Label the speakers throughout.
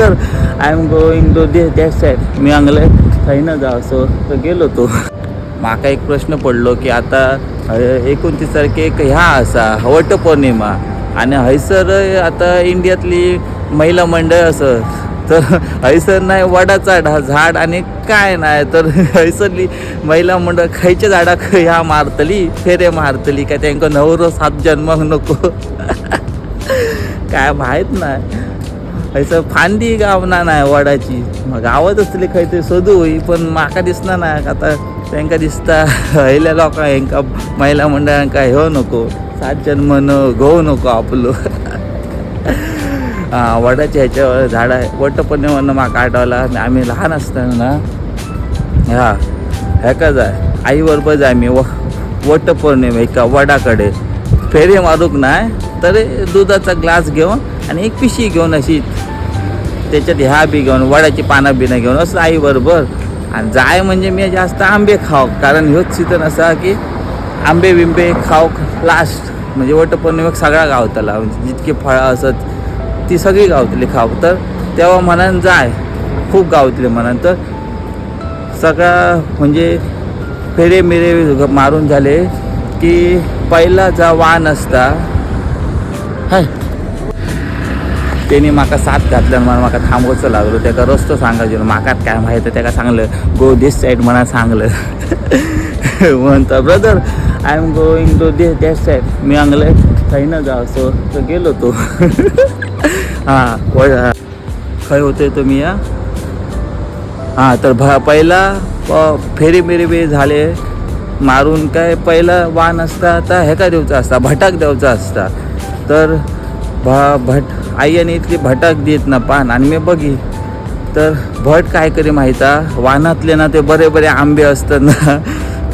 Speaker 1: Brother I am going to that side मी हांगले थंय जाव सो तर गेलो तो. म्हाका एक प्रश्न पडलो की आता 29 तारखेक ह्या आसा वटपौर्णिमा आणि हयसर आता इंडियातली महिला मंडळ असत तर हयसर नाही वडाचा झाड आणि काय नाही तर हयसरली महिला मंडळ खयच्या झाडाक ह्या मारतली फेरे मारतली काय त्यांका नवरो 7 जन्माक नको काय माहीत नाही. हयसर फांदी गावना नाही वडाची मग गावात असतली खंय तरी सोदू होई पण म्हाका दिसना नाही. आता त्यांका दिसता हयल्या लोकांक हेंका महिला मंडळांका ह्यो नको 7 जन्म घेऊ नको आपलो. वडाच्या ह्याच्यावर झाड आहे. वटपौर्णिमेनं म्हाका आठवला आम्ही लहान असताना ह्याका जाय आई बरोबर जाय मी वटपौर्णिमे एका वडाकडे फेरे मारूक नाही तर दुधाचा ग्लास घेऊन आणि एक पिशी घेऊन अशी त्याच्यात ह्या बी घेऊन वडाची पानं बिनं घेऊन असं आई बरोबर आणि जाय म्हणजे मी जास्त आंबे खाऊ कारण ह्योच सीजन असा की आंबे बिंबे खाऊक लास्ट म्हणजे वटपौर्णिमेक सगळा गावतला म्हणजे जितके फळं असत ती सगळी गावतली खाऊ तर तेव्हा म्हणान जाय खूप गावतले म्हणान तर सगळा म्हणजे फेरे मेरे मारून झाले की पहिला जा वाहन असता हाय त्यांनी म्हाका साथ घातल्यान म्हणून म्हाका थांबवचं लागलो त्याका रस्तो सांगायचो म्हाका काय माहिती त्याका सांगलं गो दिस साईड म्हणा सांगलं म्हणता brother I am going to that side मी हांगले थंय जाव सो तर गेलो तो. खंय होते तुम्ही तर पहिला फेरी मेरी बी झाले मारून काय पहिला वाहन असता आता हेका देवचा असता भटाक देवचा असता तर भट आई आणि इतली भटाक देत ना पान आणि मी बघी तर भट काय करी माहिता वाहनातले ना ते बरे बरे आंबे असतात ना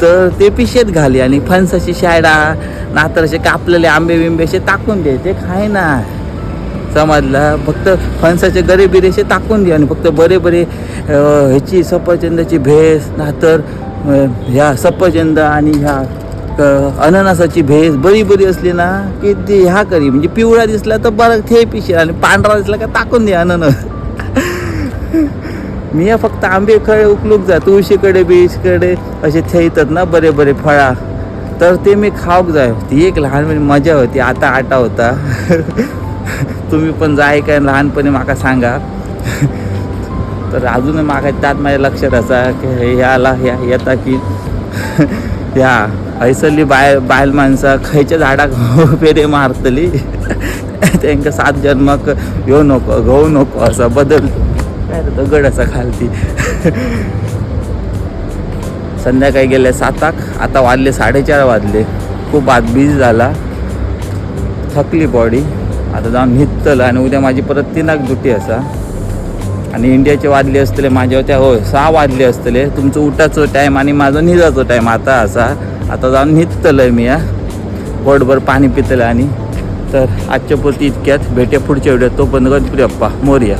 Speaker 1: तर ते पिशेत घाली आणि फणसाची शायडा नातर असे कापलेले आंबे बिंबे असे टाकून दे ते खाय ना समजला फक्त फणसाचे गरे बिरे असे टाकून दे आणि फक्त बरे बरे ह्याची सफरचंदाची भेस नातर ह्या सफरचंद आणि ह्या अननसाची भेस बरी बरी असली ना की ती ह्या करी म्हणजे पिवळा दिसला तर बरं थे पिशे आणि पांढरा दिसला का टाकून दे अननस. मी फक्त आंबे खळे उकलूक जा तुळशीकडे बीचकडे असे थेयतात ना बरे बरे फळा तर ते मी खाऊक जाय ती एक लहानपणी मजा होती. आता आटा होता तुम्ही पण जाय काय लहानपणी माका सांगा. तर अजून माका त्यात माझ्या लक्षात असा की ह्याला येता की ह्या हयसरली बायल माणसा खयच्या झाडाक फेरे मारतली त्यांका 7 जन्माक येऊ नको घेऊ नको असा बदलतो काय दगड असा खालती. संध्याकाळी गेले 7 आता वाजले 4:30 वाजले खूप आत बिझी झाला थकली बॉडी आता जाऊन न्हिदतलं आणि उद्या माझी परत 3 ड्युटी असा आणि इंडियाचे वाजले असतले माझ्या त्या 6 वाजले असतले तुमचं उठाचं टाईम आणि माझं निजाचं टाईम आता असा आता जाऊन न्हिदतलं मी पोटभर पाणी पितलं आणि तर आजच्या पुरती इतक्यात भेटे पुढच्या व्हिडिओत. तो पण गणपती बाप्पा मोरया.